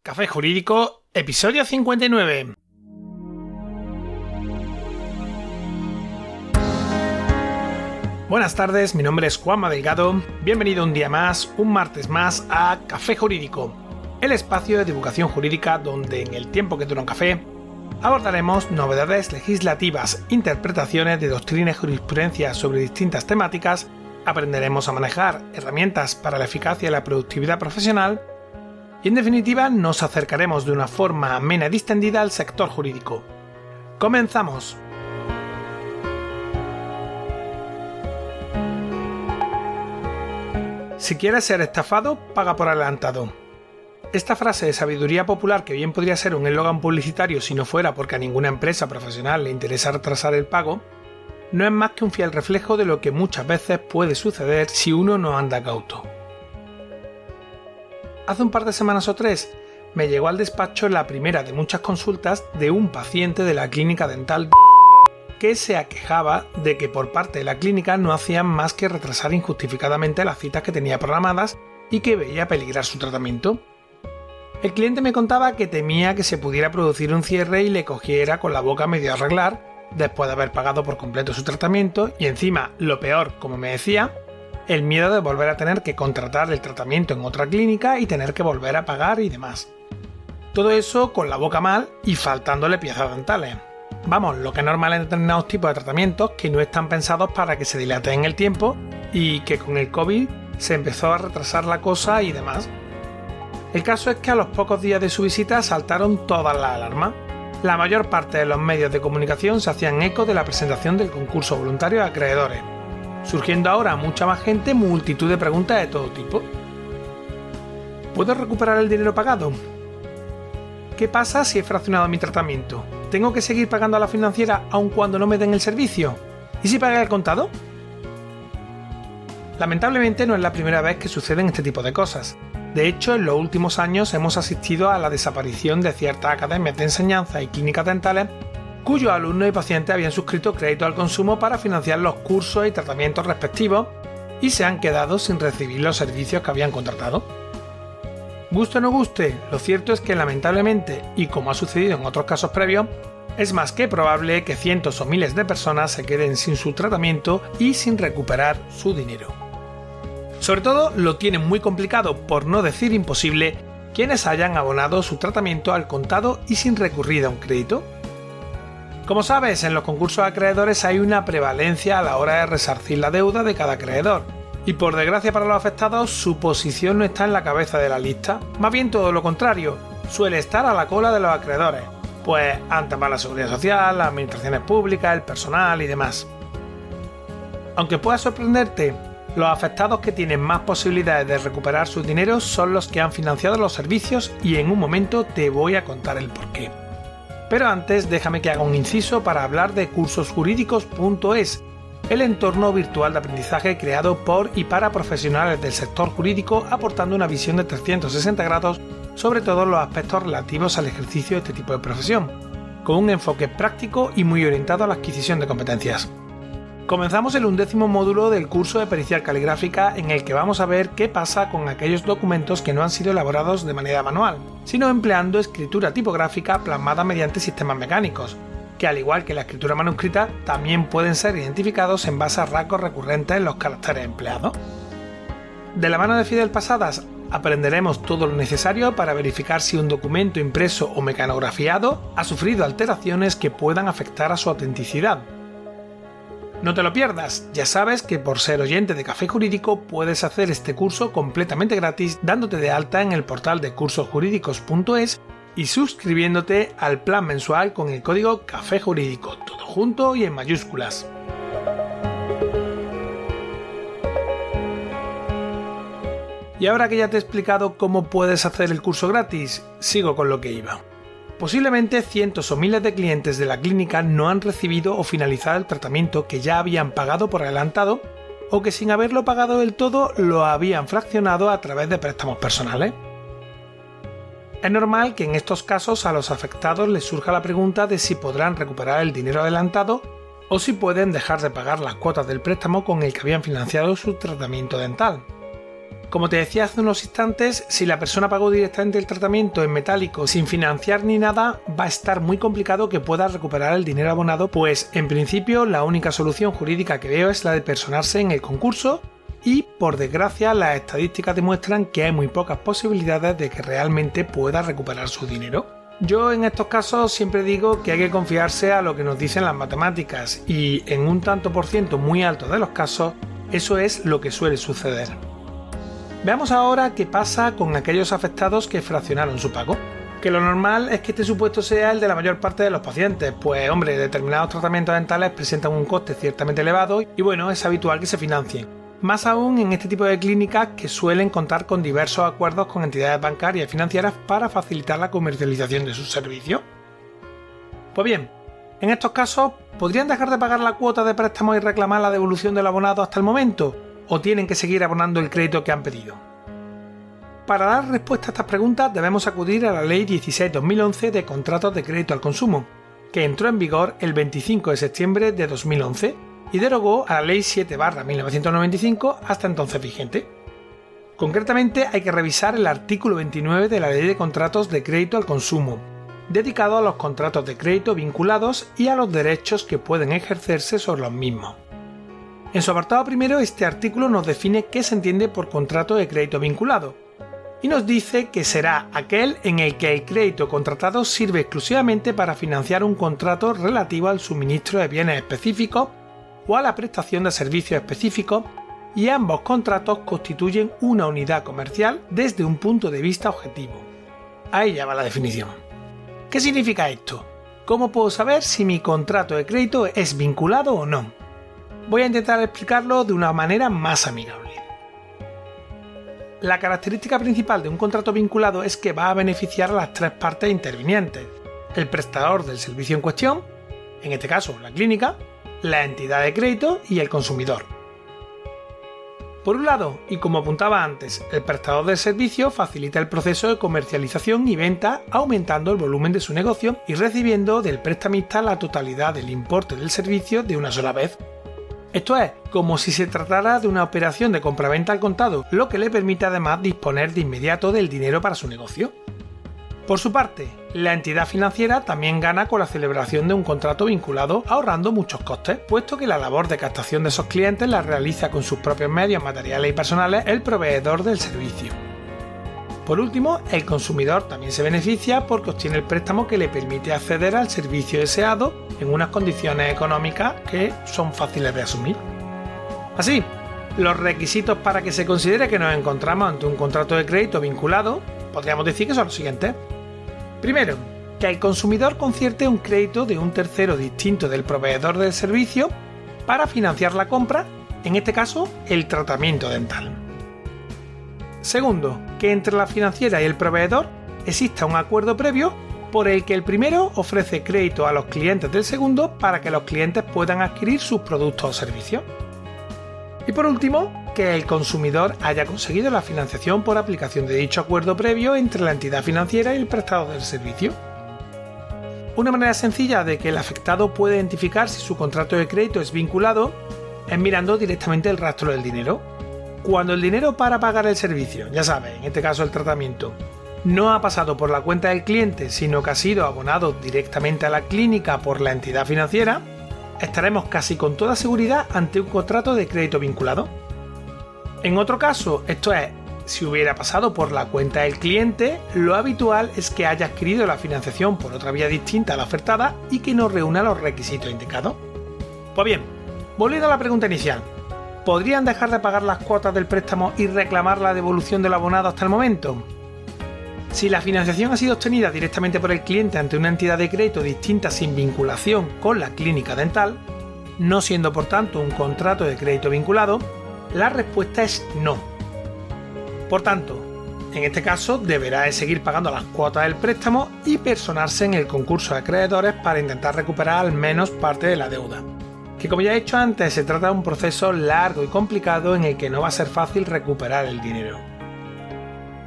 Café Jurídico, episodio 59. Buenas tardes, mi nombre es Juanma Delgado. Bienvenido un día más, un martes más a Café Jurídico, el espacio de divulgación jurídica donde en el tiempo que dura un café abordaremos novedades legislativas, interpretaciones de doctrina y jurisprudencia sobre distintas temáticas, aprenderemos a manejar herramientas para la eficacia y la productividad profesional y en definitiva nos acercaremos de una forma amena y distendida al sector jurídico. ¡Comenzamos! Si quieres ser estafado, paga por adelantado. Esta frase de sabiduría popular, que bien podría ser un eslogan publicitario si no fuera porque a ninguna empresa profesional le interesa retrasar el pago, no es más que un fiel reflejo de lo que muchas veces puede suceder si uno no anda cauto. Hace un par de semanas o tres me llegó al despacho la primera de muchas consultas de un paciente de la clínica dental que se aquejaba de que por parte de la clínica no hacían más que retrasar injustificadamente las citas que tenía programadas y que veía peligrar su tratamiento. El cliente me contaba que temía que se pudiera producir un cierre y le cogiera con la boca medio a arreglar después de haber pagado por completo su tratamiento y encima, lo peor, como me decía, el miedo de volver a tener que contratar el tratamiento en otra clínica y tener que volver a pagar y demás. Todo eso con la boca mal y faltándole piezas dentales. Vamos, lo que es normal en determinados tipos de tratamientos que no están pensados para que se dilaten en el tiempo y que con el COVID se empezó a retrasar la cosa y demás. El caso es que a los pocos días de su visita saltaron todas las alarmas. La mayor parte de los medios de comunicación se hacían eco de la presentación del concurso voluntario a acreedores, surgiendo ahora mucha más gente, multitud de preguntas de todo tipo. ¿Puedo recuperar el dinero pagado? ¿Qué pasa si he fraccionado mi tratamiento? ¿Tengo que seguir pagando a la financiera aun cuando no me den el servicio? ¿Y si pagué al contado? Lamentablemente no es la primera vez que suceden este tipo de cosas. De hecho, en los últimos años hemos asistido a la desaparición de ciertas academias de enseñanza y clínicas dentales cuyos alumnos y pacientes habían suscrito crédito al consumo para financiar los cursos y tratamientos respectivos y se han quedado sin recibir los servicios que habían contratado. Guste o no guste, lo cierto es que lamentablemente, y como ha sucedido en otros casos previos, es más que probable que cientos o miles de personas se queden sin su tratamiento y sin recuperar su dinero. Sobre todo lo tienen muy complicado, por no decir imposible, quienes hayan abonado su tratamiento al contado y sin recurrir a un crédito. Como sabes, en los concursos de acreedores hay una prevalencia a la hora de resarcir la deuda de cada acreedor, y por desgracia para los afectados su posición no está en la cabeza de la lista, más bien todo lo contrario, suele estar a la cola de los acreedores, pues antes va la seguridad social, las administraciones públicas, el personal y demás. Aunque pueda sorprenderte, los afectados que tienen más posibilidades de recuperar su dinero son los que han financiado los servicios y en un momento te voy a contar el porqué. Pero antes déjame que haga un inciso para hablar de cursosjurídicos.es, el entorno virtual de aprendizaje creado por y para profesionales del sector jurídico aportando una visión de 360 grados sobre todos los aspectos relativos al ejercicio de este tipo de profesión, con un enfoque práctico y muy orientado a la adquisición de competencias. Comenzamos el 11º módulo del curso de pericial caligráfica en el que vamos a ver qué pasa con aquellos documentos que no han sido elaborados de manera manual, sino empleando escritura tipográfica plasmada mediante sistemas mecánicos, que al igual que la escritura manuscrita también pueden ser identificados en base a rasgos recurrentes en los caracteres empleados. De la mano de Fidel Pasadas aprenderemos todo lo necesario para verificar si un documento impreso o mecanografiado ha sufrido alteraciones que puedan afectar a su autenticidad. No te lo pierdas, ya sabes que por ser oyente de Café Jurídico puedes hacer este curso completamente gratis dándote de alta en el portal de cursosjurídicos.es y suscribiéndote al plan mensual con el código Café Jurídico, todo junto y en mayúsculas. Y ahora que ya te he explicado cómo puedes hacer el curso gratis, sigo con lo que iba. Posiblemente cientos o miles de clientes de la clínica no han recibido o finalizado el tratamiento que ya habían pagado por adelantado o que sin haberlo pagado del todo lo habían fraccionado a través de préstamos personales. Es normal que en estos casos a los afectados les surja la pregunta de si podrán recuperar el dinero adelantado o si pueden dejar de pagar las cuotas del préstamo con el que habían financiado su tratamiento dental. Como te decía hace unos instantes, si la persona pagó directamente el tratamiento en metálico sin financiar ni nada, va a estar muy complicado que pueda recuperar el dinero abonado, pues en principio la única solución jurídica que veo es la de personarse en el concurso y, por desgracia, las estadísticas demuestran que hay muy pocas posibilidades de que realmente pueda recuperar su dinero. Yo en estos casos siempre digo que hay que confiarse a lo que nos dicen las matemáticas y en un tanto por ciento muy alto de los casos, eso es lo que suele suceder. Veamos ahora qué pasa con aquellos afectados que fraccionaron su pago. Que lo normal es que este supuesto sea el de la mayor parte de los pacientes, pues hombre, determinados tratamientos dentales presentan un coste ciertamente elevado y bueno, es habitual que se financien. Más aún en este tipo de clínicas que suelen contar con diversos acuerdos con entidades bancarias y financieras para facilitar la comercialización de sus servicios. Pues bien, en estos casos, ¿podrían dejar de pagar la cuota de préstamo y reclamar la devolución del abonado hasta el momento? ¿O tienen que seguir abonando el crédito que han pedido? Para dar respuesta a estas preguntas debemos acudir a la Ley 16/2011 de Contratos de Crédito al Consumo, que entró en vigor el 25 de septiembre de 2011 y derogó a la Ley 7/1995 hasta entonces vigente. Concretamente hay que revisar el artículo 29 de la Ley de Contratos de Crédito al Consumo, dedicado a los contratos de crédito vinculados y a los derechos que pueden ejercerse sobre los mismos. En su apartado primero, este artículo nos define qué se entiende por contrato de crédito vinculado y nos dice que será aquel en el que el crédito contratado sirve exclusivamente para financiar un contrato relativo al suministro de bienes específicos o a la prestación de servicios específicos, y ambos contratos constituyen una unidad comercial desde un punto de vista objetivo. Ahí ya va la definición. ¿Qué significa esto? ¿Cómo puedo saber si mi contrato de crédito es vinculado o no? Voy a intentar explicarlo de una manera más amigable. La característica principal de un contrato vinculado es que va a beneficiar a las tres partes intervinientes: el prestador del servicio en cuestión, en este caso la clínica, la entidad de crédito y el consumidor. Por un lado, y como apuntaba antes, el prestador del servicio facilita el proceso de comercialización y venta aumentando el volumen de su negocio y recibiendo del prestamista la totalidad del importe del servicio de una sola vez. Esto es, como si se tratara de una operación de compraventa al contado, lo que le permite además disponer de inmediato del dinero para su negocio. Por su parte, la entidad financiera también gana con la celebración de un contrato vinculado, ahorrando muchos costes, puesto que la labor de captación de esos clientes la realiza con sus propios medios materiales y personales el proveedor del servicio. Por último, el consumidor también se beneficia porque obtiene el préstamo que le permite acceder al servicio deseado en unas condiciones económicas que son fáciles de asumir. Así, los requisitos para que se considere que nos encontramos ante un contrato de crédito vinculado, podríamos decir que son los siguientes. Primero, que el consumidor concierte un crédito de un tercero distinto del proveedor del servicio para financiar la compra, en este caso, el tratamiento dental. Segundo, que entre la financiera y el proveedor exista un acuerdo previo por el que el primero ofrece crédito a los clientes del segundo para que los clientes puedan adquirir sus productos o servicios. Y por último, que el consumidor haya conseguido la financiación por aplicación de dicho acuerdo previo entre la entidad financiera y el prestador del servicio. Una manera sencilla de que el afectado pueda identificar si su contrato de crédito es vinculado es mirando directamente el rastro del dinero. Cuando el dinero para pagar el servicio, ya sabes, en este caso el tratamiento, no ha pasado por la cuenta del cliente, sino que ha sido abonado directamente a la clínica por la entidad financiera, estaremos casi con toda seguridad ante un contrato de crédito vinculado. En otro caso, esto es, si hubiera pasado por la cuenta del cliente, lo habitual es que haya adquirido la financiación por otra vía distinta a la ofertada y que no reúna los requisitos indicados. Pues bien, volviendo a la pregunta inicial, ¿podrían dejar de pagar las cuotas del préstamo y reclamar la devolución del abonado hasta el momento? Si la financiación ha sido obtenida directamente por el cliente ante una entidad de crédito distinta sin vinculación con la clínica dental, no siendo por tanto un contrato de crédito vinculado, la respuesta es no. Por tanto, en este caso deberá de seguir pagando las cuotas del préstamo y personarse en el concurso de acreedores para intentar recuperar al menos parte de la deuda, que como ya he dicho antes se trata de un proceso largo y complicado en el que no va a ser fácil recuperar el dinero.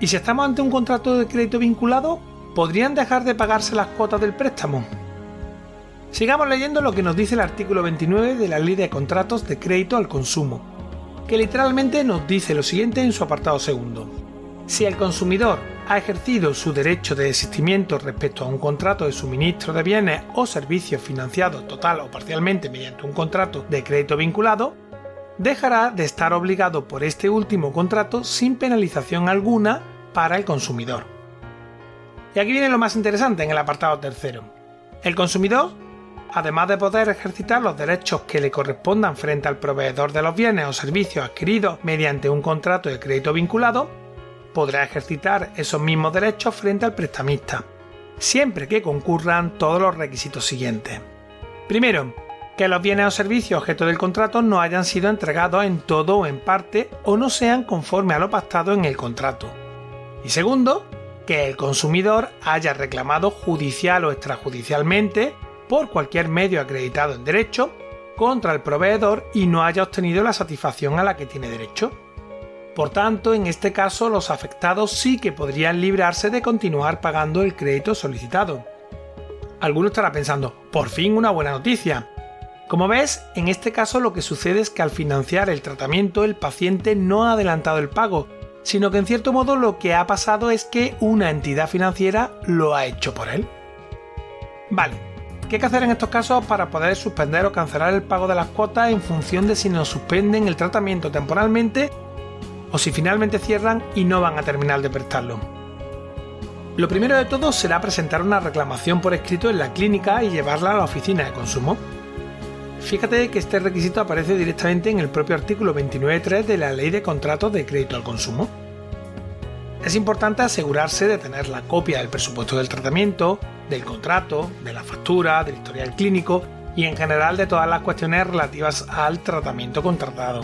¿Y si estamos ante un contrato de crédito vinculado, podrían dejar de pagarse las cuotas del préstamo? Sigamos leyendo lo que nos dice el artículo 29 de la Ley de Contratos de Crédito al Consumo. que literalmente nos dice lo siguiente en su apartado segundo. Si el consumidor ha ejercido su derecho de desistimiento respecto a un contrato de suministro de bienes o servicios financiados total o parcialmente mediante un contrato de crédito vinculado, dejará de estar obligado por este último contrato sin penalización alguna para el consumidor. Y aquí viene lo más interesante en el apartado tercero. El consumidor, además de poder ejercitar los derechos que le correspondan frente al proveedor de los bienes o servicios adquiridos mediante un contrato de crédito vinculado, podrá ejercitar esos mismos derechos frente al prestamista, siempre que concurran todos los requisitos siguientes. Primero, que los bienes o servicios objeto del contrato no hayan sido entregados en todo o en parte o no sean conforme a lo pactado en el contrato. Y segundo, que el consumidor haya reclamado judicial o extrajudicialmente, por cualquier medio acreditado en derecho, contra el proveedor y no haya obtenido la satisfacción a la que tiene derecho. Por tanto, en este caso, los afectados sí que podrían librarse de continuar pagando el crédito solicitado. Alguno estará pensando, por fin una buena noticia. Como ves, en este caso lo que sucede es que al financiar el tratamiento el paciente no ha adelantado el pago, sino que en cierto modo lo que ha pasado es que una entidad financiera lo ha hecho por él. Vale, ¿qué hay que hacer en estos casos para poder suspender o cancelar el pago de las cuotas en función de si nos suspenden el tratamiento temporalmente o si finalmente cierran y no van a terminar de prestarlo? Lo primero de todo será presentar una reclamación por escrito en la clínica y llevarla a la oficina de consumo. Fíjate que este requisito aparece directamente en el propio artículo 29.3 de la Ley de Contratos de Crédito al Consumo. Es importante asegurarse de tener la copia del presupuesto del tratamiento, del contrato, de la factura, del historial clínico y en general de todas las cuestiones relativas al tratamiento contratado.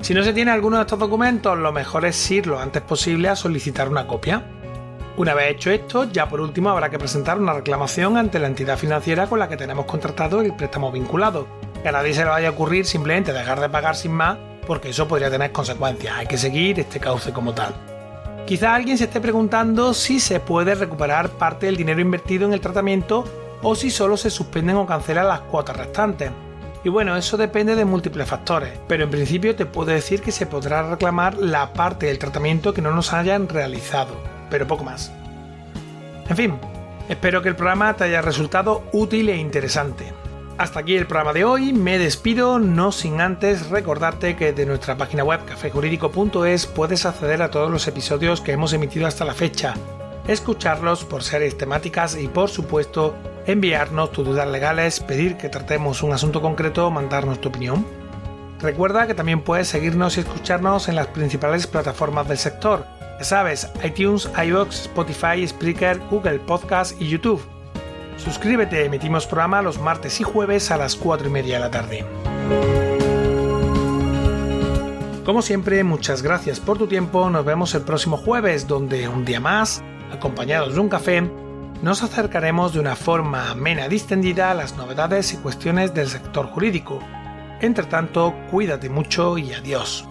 Si no se tiene alguno de estos documentos, lo mejor es ir lo antes posible a solicitar una copia. Una vez hecho esto, ya por último habrá que presentar una reclamación ante la entidad financiera con la que tenemos contratado el préstamo vinculado. Que a nadie se le vaya a ocurrir simplemente dejar de pagar sin más, porque eso podría tener consecuencias. Hay que seguir este cauce como tal. Quizá alguien se esté preguntando si se puede recuperar parte del dinero invertido en el tratamiento o si solo se suspenden o cancelan las cuotas restantes. Y bueno, eso depende de múltiples factores, pero en principio te puedo decir que se podrá reclamar la parte del tratamiento que no nos hayan realizado, pero poco más. En fin, espero que el programa te haya resultado útil e interesante. Hasta aquí el programa de hoy, me despido, no sin antes recordarte que de nuestra página web cafejurídico.es puedes acceder a todos los episodios que hemos emitido hasta la fecha, escucharlos por series temáticas y por supuesto enviarnos tus dudas legales, pedir que tratemos un asunto concreto o mandarnos tu opinión. Recuerda que también puedes seguirnos y escucharnos en las principales plataformas del sector, ya sabes, iTunes, iVoox, Spotify, Spreaker, Google Podcast y YouTube. Suscríbete, emitimos programa los martes y jueves a las 4:30 de la tarde. Como siempre, muchas gracias por tu tiempo, nos vemos el próximo jueves, donde un día más, acompañados de un café, nos acercaremos de una forma amena y distendida a las novedades y cuestiones del sector jurídico. Entre tanto, cuídate mucho y adiós.